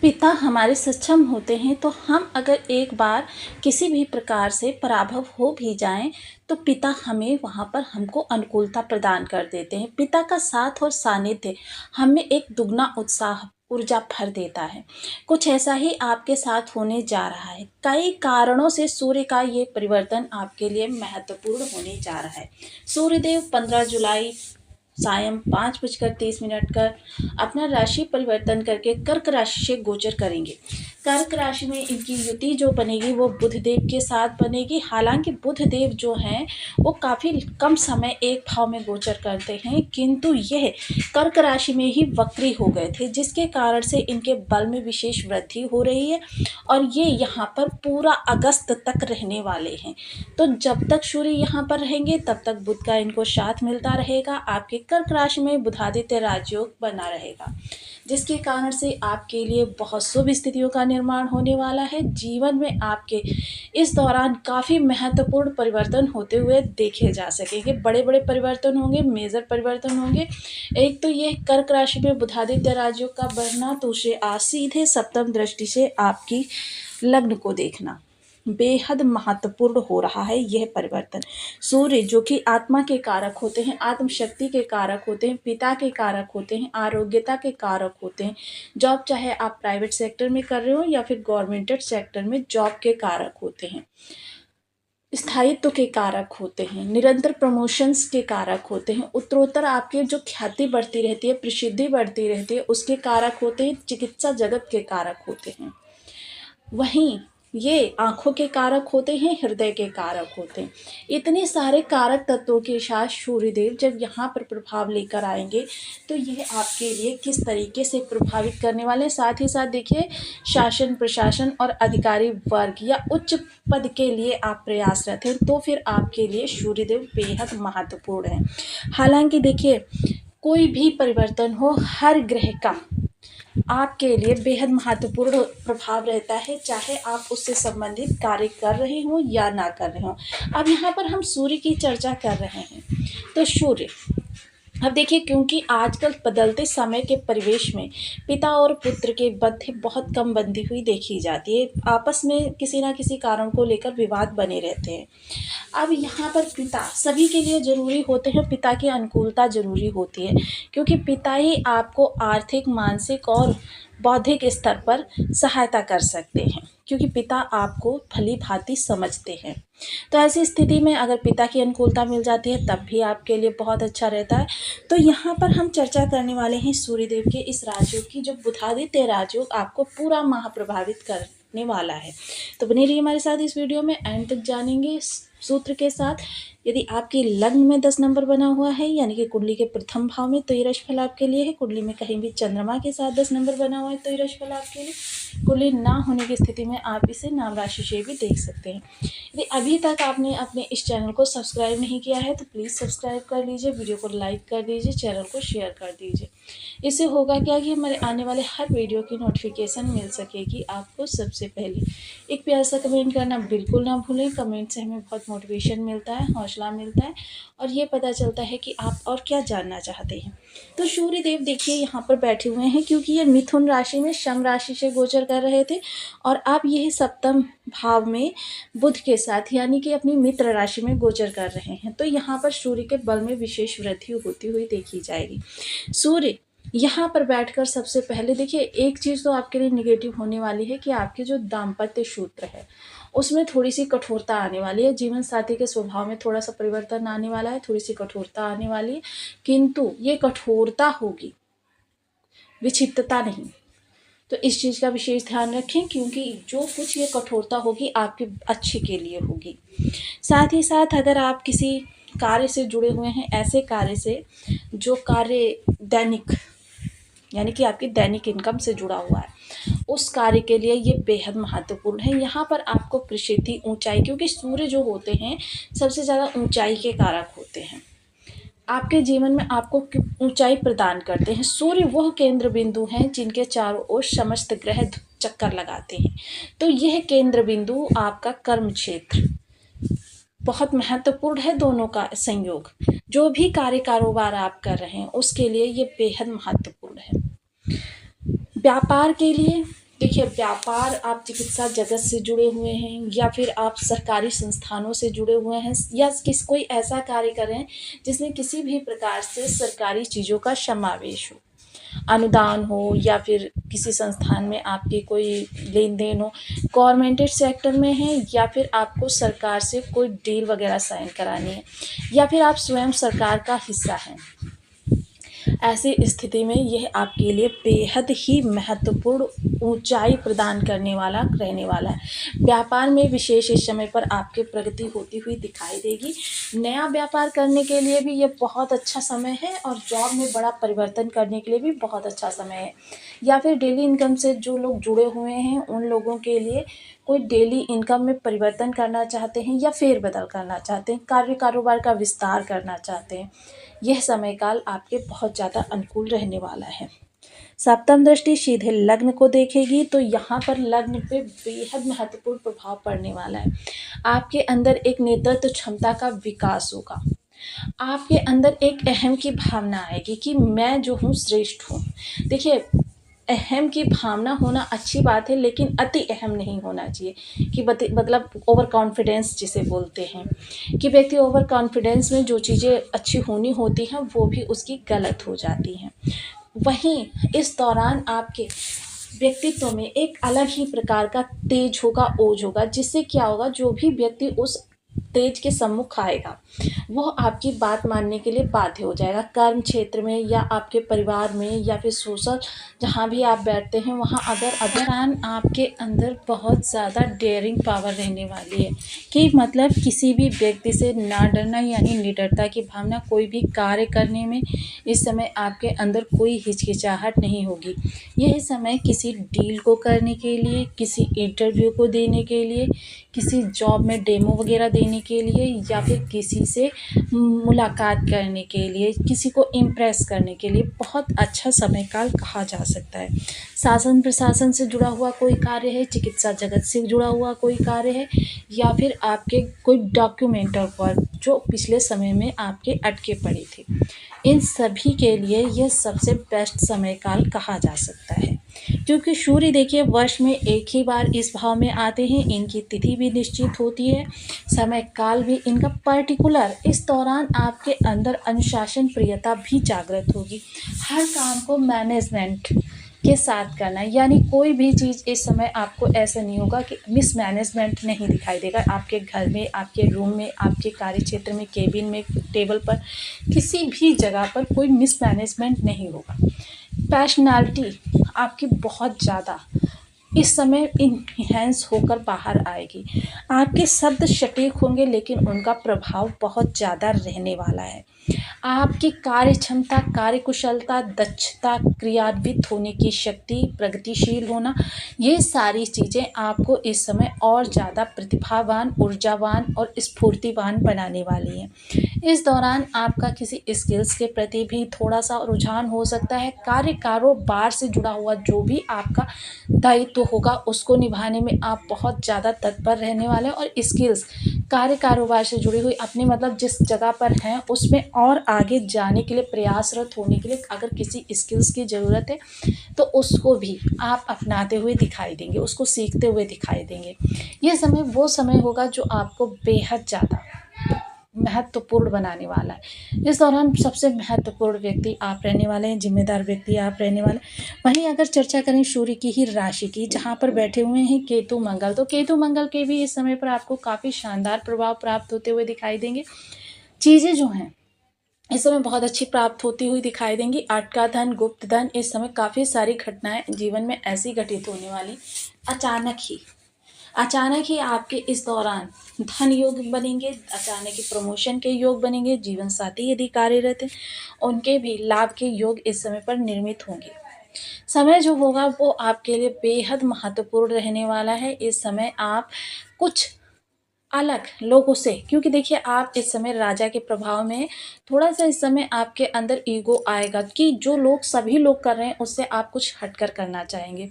पिता हमारे सक्षम होते हैं तो हम अगर एक बार किसी भी प्रकार से पराभव हो भी जाएं तो पिता हमें वहाँ पर हमको अनुकूलता प्रदान कर देते हैं। पिता का साथ और सानिध्य हमें एक दुगना उत्साह ऊर्जा भर देता है। कुछ ऐसा ही आपके साथ होने जा रहा है। कई कारणों से सूर्य का ये परिवर्तन आपके लिए महत्वपूर्ण होने जा रहा है। सूर्यदेव 15 जुलाई सायं 5:30 का अपना राशि परिवर्तन करके कर्क राशि से गोचर करेंगे। कर्क राशि में इनकी युति जो बनेगी वो बुध देव के साथ बनेगी। हालांकि बुध देव जो हैं वो काफ़ी कम समय एक भाव में गोचर करते हैं, किंतु यह कर्क राशि में ही वक्री हो गए थे, जिसके कारण से इनके बल में विशेष वृद्धि हो रही है और ये यहाँ पर पूरा अगस्त तक रहने वाले हैं। तो जब तक सूर्य यहाँ पर रहेंगे तब तक बुध का इनको साथ मिलता रहेगा। आपके कर्क राशि में बुधादित्य राजयोग बना रहेगा, जिसके कारण से आपके लिए बहुत शुभ स्थितियों का निर्माण होने वाला है। जीवन में आपके इस दौरान काफ़ी महत्वपूर्ण परिवर्तन होते हुए देखे जा सकेंगे। बड़े बड़े परिवर्तन होंगे, मेजर परिवर्तन होंगे। एक तो ये कर्क राशि में बुधादित्य राजयोग का बढ़ना, दूसरे सीधे सप्तम दृष्टि से आपकी लग्न को देखना बेहद महत्वपूर्ण हो रहा है। यह परिवर्तन सूर्य जो कि आत्मा के कारक होते हैं, आत्मशक्ति के कारक होते हैं, पिता के कारक होते हैं, आरोग्यता के कारक होते हैं। जॉब चाहे आप प्राइवेट सेक्टर में कर रहे हो या फिर गवर्नमेंटेड सेक्टर में, जॉब के कारक होते हैं, स्थायित्व के कारक होते हैं, निरंतर प्रमोशंस के कारक होते हैं, उत्तरोत्तर आपके जो ख्याति बढ़ती रहती है, प्रसिद्धि बढ़ती रहती है, उसके कारक होते हैं, चिकित्सा जगत के कारक होते हैं। वहीं ये आँखों के कारक होते हैं, हृदय के कारक होते हैं। इतने सारे कारक तत्वों के साथ सूर्यदेव जब यहाँ पर प्रभाव लेकर आएंगे तो यह आपके लिए किस तरीके से प्रभावित करने वाले हैं। साथ ही साथ देखिए, शासन प्रशासन और अधिकारी वर्ग या उच्च पद के लिए आप प्रयासरत हैं तो फिर आपके लिए सूर्यदेव बेहद महत्वपूर्ण है। हालांकि देखिए, कोई भी परिवर्तन हो, हर ग्रह का आपके लिए बेहद महत्वपूर्ण प्रभाव रहता है, चाहे आप उससे संबंधित कार्य कर रहे हो या ना कर रहे हो। अब यहाँ पर हम सूर्य की चर्चा कर रहे हैं तो सूर्य, अब देखिए, क्योंकि आजकल बदलते समय के परिवेश में पिता और पुत्र के मध्य बहुत कम बनती हुई देखी जाती है। आपस में किसी ना किसी कारण को लेकर विवाद बने रहते हैं। अब यहाँ पर पिता सभी के लिए ज़रूरी होते हैं, पिता की अनुकूलता ज़रूरी होती है, क्योंकि पिता ही आपको आर्थिक, मानसिक और बौद्धिक स्तर पर सहायता कर सकते हैं, क्योंकि पिता आपको भली भांति समझते हैं। तो ऐसी स्थिति में अगर पिता की अनुकूलता मिल जाती है तब भी आपके लिए बहुत अच्छा रहता है। तो यहाँ पर हम चर्चा करने वाले हैं सूर्यदेव के इस राजयोग की, जो बुधादित्य राजयोग आपको पूरा माह प्रभावित करने वाला है। तो बने रहिए हमारे साथ इस वीडियो में, एंड तक जानेंगे सूत्र के साथ। यदि आपकी लग्न में 10 नंबर बना हुआ है, यानी कि कुंडली के प्रथम भाव में, तो ये राशिफल आपके लिए है। कुंडली में कहीं भी चंद्रमा के साथ 10 नंबर बना हुआ है तो ये राशिफल आपके लिए। कुंडली ना होने की स्थिति में आप इसे नाम राशि से भी देख सकते हैं। यदि अभी तक आपने अपने इस चैनल को सब्सक्राइब नहीं किया है तो प्लीज़ सब्सक्राइब कर लीजिए, वीडियो को लाइक कर दीजिए, चैनल को शेयर कर दीजिए। इससे होगा क्या कि हमारे आने वाले हर वीडियो की नोटिफिकेशन मिल सकेगी आपको सबसे पहले। एक प्यार सा कमेंट करना बिल्कुल ना भूलें। कमेंट से हमें बहुत मोटिवेशन मिलता है, हौसला मिलता है और ये पता चलता है कि आप और क्या जानना चाहते हैं। तो सूर्यदेव देखिए यहाँ पर बैठे हुए हैं, क्योंकि ये मिथुन राशि में शम राशि से गोचर कर रहे थे और अब यह सप्तम भाव में बुध के साथ, यानी कि अपनी मित्र राशि में गोचर कर रहे हैं। तो यहाँ पर सूर्य के बल में विशेष वृद्धि होती हुई देखी जाएगी। सूर्य यहाँ पर बैठकर सबसे पहले देखिए, एक चीज़ तो आपके लिए निगेटिव होने वाली है कि आपके जो दाम्पत्य सूत्र है उसमें थोड़ी सी कठोरता आने वाली है। जीवन साथी के स्वभाव में थोड़ा सा परिवर्तन आने वाला है, थोड़ी सी कठोरता आने वाली है, किंतु ये कठोरता होगी, विक्षिप्तता नहीं। तो इस चीज़ का विशेष ध्यान रखें, क्योंकि जो कुछ ये कठोरता होगी आपके अच्छे के लिए होगी। साथ ही साथ अगर आप किसी कार्य से जुड़े हुए हैं, ऐसे कार्य से जो कार्य दैनिक, यानी कि आपकी दैनिक इनकम से जुड़ा हुआ है, उस कार्य के लिए ये बेहद महत्वपूर्ण है। यहाँ पर आपको प्रसिद्धि, ऊंचाई, क्योंकि सूर्य जो होते हैं सबसे ज़्यादा ऊंचाई के कारक होते हैं, आपके जीवन में आपको ऊंचाई प्रदान करते हैं। सूर्य वह केंद्र बिंदु हैं जिनके चारों ओर समस्त ग्रह चक्कर लगाते हैं। तो यह केंद्र बिंदु आपका कर्म क्षेत्र बहुत महत्वपूर्ण है। दोनों का संयोग, जो भी कार्य कारोबार आप कर रहे हैं उसके लिए ये बेहद महत्वपूर्ण है। व्यापार के लिए देखिए, व्यापार आप चिकित्सा जगत से जुड़े हुए हैं या फिर आप सरकारी संस्थानों से जुड़े हुए हैं या कोई ऐसा कार्य कर रहे हैं जिसमें किसी भी प्रकार से सरकारी चीज़ों का समावेश हो, अनुदान हो या फिर किसी संस्थान में आपके कोई लेन-देन हो, गवर्नमेंटेड सेक्टर में है या फिर आपको सरकार से कोई डील वगैरह साइन करानी है या फिर आप स्वयं सरकार का हिस्सा हैं। ऐसी स्थिति में यह आपके लिए बेहद ही महत्वपूर्ण ऊंचाई प्रदान करने वाला रहने वाला है। व्यापार में विशेष इस समय पर आपकी प्रगति होती हुई दिखाई देगी। नया व्यापार करने के लिए भी ये बहुत अच्छा समय है और जॉब में बड़ा परिवर्तन करने के लिए भी बहुत अच्छा समय है। या फिर डेली इनकम से जो लोग जुड़े हुए हैं उन लोगों के लिए कोई डेली इनकम में परिवर्तन करना चाहते हैं या फेरबदल करना चाहते हैं, कार्य कारोबार का विस्तार करना चाहते हैं, यह समय काल आपके बहुत ज़्यादा अनुकूल रहने वाला है। सप्तम दृष्टि सीधे लग्न को देखेगी तो यहाँ पर लग्न पे बेहद महत्वपूर्ण प्रभाव पड़ने वाला है। आपके अंदर एक नेतृत्व क्षमता का विकास होगा। आपके अंदर एक अहम की भावना आएगी कि मैं जो हूँ श्रेष्ठ हूँ। देखिए, अहम की भावना होना अच्छी बात है लेकिन अति अहम नहीं होना चाहिए कि मतलब ओवर कॉन्फिडेंस जिसे बोलते हैं कि व्यक्ति ओवर कॉन्फिडेंस में जो चीज़ें अच्छी होनी होती हैं वो भी उसकी गलत हो जाती हैं। वहीं इस दौरान आपके व्यक्तित्व में एक अलग ही प्रकार का तेज होगा, ओज होगा, जिससे क्या होगा, जो भी व्यक्ति उस तेज के सम्मुख आएगा वो आपकी बात मानने के लिए बाध्य हो जाएगा। कर्म क्षेत्र में या आपके परिवार में या फिर सोशल जहाँ भी आप बैठते हैं वहाँ अगर आपके अंदर बहुत ज़्यादा डेयरिंग पावर रहने वाली है कि मतलब किसी भी व्यक्ति से ना डरना यानी निडरता की भावना, कोई भी कार्य करने में इस समय आपके अंदर कोई हिचकिचाहट नहीं होगी। यह समय किसी डील को करने के लिए, किसी इंटरव्यू को देने के लिए, किसी जॉब में डेमो वगैरह देने के लिए या फिर किसी से मुलाकात करने के लिए, किसी को इम्प्रेस करने के लिए बहुत अच्छा समय काल कहा जा सकता है। शासन प्रशासन से जुड़ा हुआ कोई कार्य है, चिकित्सा जगत से जुड़ा हुआ कोई कार्य है या फिर आपके कोई डॉक्यूमेंटल वर्क जो पिछले समय में आपके अटके पड़े थे, इन सभी के लिए यह सबसे बेस्ट समय काल कहा जा सकता है। क्योंकि सूर्य देखिए वर्ष में एक ही बार इस भाव में आते हैं, इनकी तिथि भी निश्चित होती है, समय काल भी इनका पर्टिकुलर। इस दौरान आपके अंदर अनुशासन प्रियता भी जागृत होगी। हर काम को मैनेजमेंट के साथ करना, यानी कोई भी चीज़ इस समय आपको ऐसा नहीं होगा कि मिसमैनेजमेंट नहीं दिखाई देगा। आपके घर में, आपके रूम में, आपके कार्य क्षेत्र में, केबिन में, टेबल पर, किसी भी जगह पर कोई मिसमैनेजमेंट नहीं होगा। पर्सनालिटी आपकी बहुत ज़्यादा इस समय इन्हेंस होकर बाहर आएगी। आपके शब्द सटीक होंगे लेकिन उनका प्रभाव बहुत ज़्यादा रहने वाला है। आपकी कार्य क्षमता, कार्य कुशलता, दक्षता, क्रियान्वित होने की शक्ति, प्रगतिशील होना, ये सारी चीज़ें आपको इस समय और ज़्यादा प्रतिभावान, ऊर्जावान और स्फूर्तिवान बनाने वाली हैं। इस दौरान आपका किसी स्किल्स के प्रति भी थोड़ा सा रुझान हो सकता है। कार्य कारोबार से जुड़ा हुआ जो भी आपका दायित्व होगा उसको निभाने में आप बहुत ज़्यादा तत्पर रहने वाले हैं और स्किल्स कार्य कारोबार से जुड़ी हुई अपनी मतलब जिस जगह पर हैं उसमें और आगे जाने के लिए, प्रयासरत होने के लिए अगर किसी स्किल्स की ज़रूरत है तो उसको भी आप अपनाते हुए दिखाई देंगे, उसको सीखते हुए दिखाई देंगे। ये समय वो समय होगा जो आपको बेहद ज़्यादा महत्वपूर्ण बनाने वाला है। इस दौरान सबसे महत्वपूर्ण व्यक्ति आप रहने वाले हैं, जिम्मेदार व्यक्ति आप रहने वाले हैं। वहीं अगर चर्चा करें सूर्य की ही राशि की, जहाँ पर बैठे हुए हैं केतु मंगल, तो केतु मंगल के भी इस समय पर आपको काफ़ी शानदार प्रभाव प्राप्त होते हुए दिखाई देंगे। चीज़ें जो हैं इस समय बहुत अच्छी प्राप्त होती हुई दिखाई देंगी। अटका धन, गुप्त धन, इस समय काफ़ी सारी घटनाएं जीवन में ऐसी घटित होने वाली अचानक ही आपके इस दौरान धन योग बनेंगे, अचानक ही प्रमोशन के योग बनेंगे। जीवन साथी यदि कार्यरत हैं उनके भी लाभ के योग इस समय पर निर्मित होंगे। समय जो होगा वो आपके लिए बेहद महत्वपूर्ण रहने वाला है। इस समय आप कुछ अलग लोगों से, क्योंकि देखिए आप इस समय राजा के प्रभाव में, थोड़ा सा इस समय आपके अंदर ईगो आएगा कि जो लोग सभी लोग कर रहे हैं उससे आप कुछ हटकर करना चाहेंगे।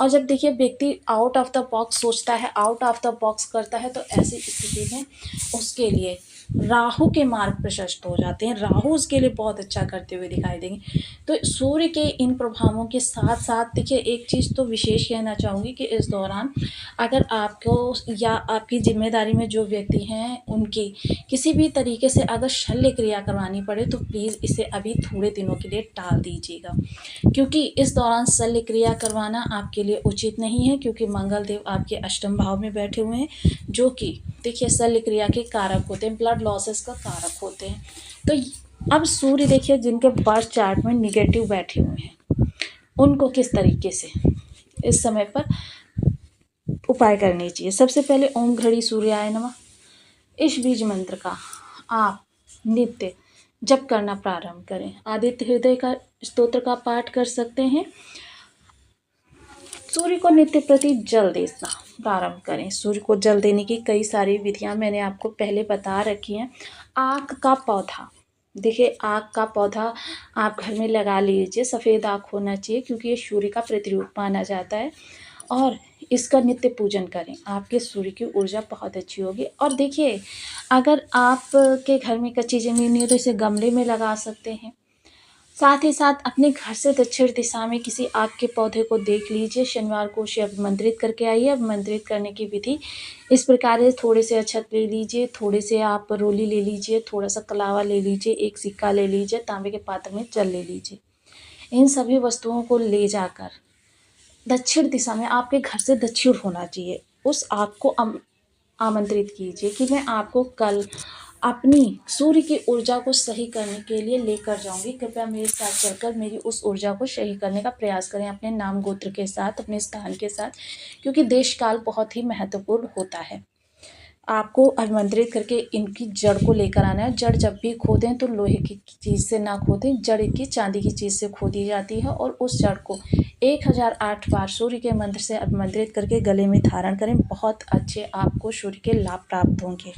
और जब देखिए व्यक्ति आउट ऑफ द बॉक्स सोचता है, आउट ऑफ द बॉक्स करता है, तो ऐसी स्थिति में उसके लिए राहु के मार्ग प्रशस्त हो जाते हैं, राहु उसके लिए बहुत अच्छा करते हुए दिखाई देंगे। तो सूर्य के इन प्रभावों के साथ साथ देखिए एक चीज़ तो विशेष कहना चाहूँगी कि इस दौरान अगर आपको या आपकी जिम्मेदारी में जो व्यक्ति हैं उनकी किसी भी तरीके से अगर शल्य क्रिया करवानी पड़े तो प्लीज़ इसे अभी थोड़े दिनों के लिए टाल दीजिएगा, क्योंकि इस दौरान शल्य क्रिया करवाना आपके लिए उचित नहीं है, क्योंकि मंगल देव आपके अष्टम भाव में बैठे हुए हैं, जो कि देखिए शल्य क्रिया के कारक होते हैं, ब्लड लॉसेस का कारक होते हैं। तो अब सूर्य देखिए जिनके बर्थ चार्ट में निगेटिव बैठे हुए हैं उनको किस तरीके से इस समय पर उपाय करनी चाहिए। सबसे पहले ओम घड़ी सूर्याय नमः इस बीज मंत्र का आप नित्य जप करना प्रारंभ करें। आदित्य हृदय का स्तोत्र का पाठ कर सकते हैं। सूर्य को नित्य प्रति जल देना प्रारंभ करें। सूर्य को जल देने की कई सारी विधियां मैंने आपको पहले बता रखी हैं। आक का पौधा, देखिए आक का पौधा आप घर में लगा लीजिए, सफ़ेद आक होना चाहिए क्योंकि ये सूर्य का प्रतिरूप माना जाता है, और इसका नित्य पूजन करें, आपके सूर्य की ऊर्जा बहुत अच्छी होगी। और देखिए अगर आपके घर में कच्ची ज़मीन नहीं है तो इसे गमले में लगा सकते हैं। साथ ही साथ अपने घर से दक्षिण दिशा में किसी आग के पौधे को देख लीजिए, शनिवार को उसे अभिमंत्रित करके आइए। अभिमंत्रित करने की विधि इस प्रकार है, थोड़े से अक्षत ले लीजिए, थोड़े से आप रोली ले लीजिए, थोड़ा सा कलावा ले लीजिए, एक सिक्का ले लीजिए, तांबे के पात्र में जल ले लीजिए। इन सभी वस्तुओं को ले जाकर दक्षिण दिशा में, आपके घर से दक्षिण होना चाहिए, उस आग को आमंत्रित कीजिए कि मैं आपको कल अपनी सूर्य की ऊर्जा को सही करने के लिए लेकर जाऊंगी, कृपया मेरे साथ चलकर मेरी उस ऊर्जा को सही करने का प्रयास करें, अपने नाम गोत्र के साथ, अपने स्थान के साथ, क्योंकि देश काल बहुत ही महत्वपूर्ण होता है। आपको अभिमंत्रित करके इनकी जड़ को लेकर आना है। जड़ जब भी खोदें तो लोहे की चीज़ से ना खोदें, जड़ की चांदी की चीज़ से खोदी जाती है, और उस जड़ को 1008 बार सूर्य के मंत्र से अभिमंत्रित करके गले में धारण करें। बहुत अच्छे आपको सूर्य के लाभ प्राप्त होंगे।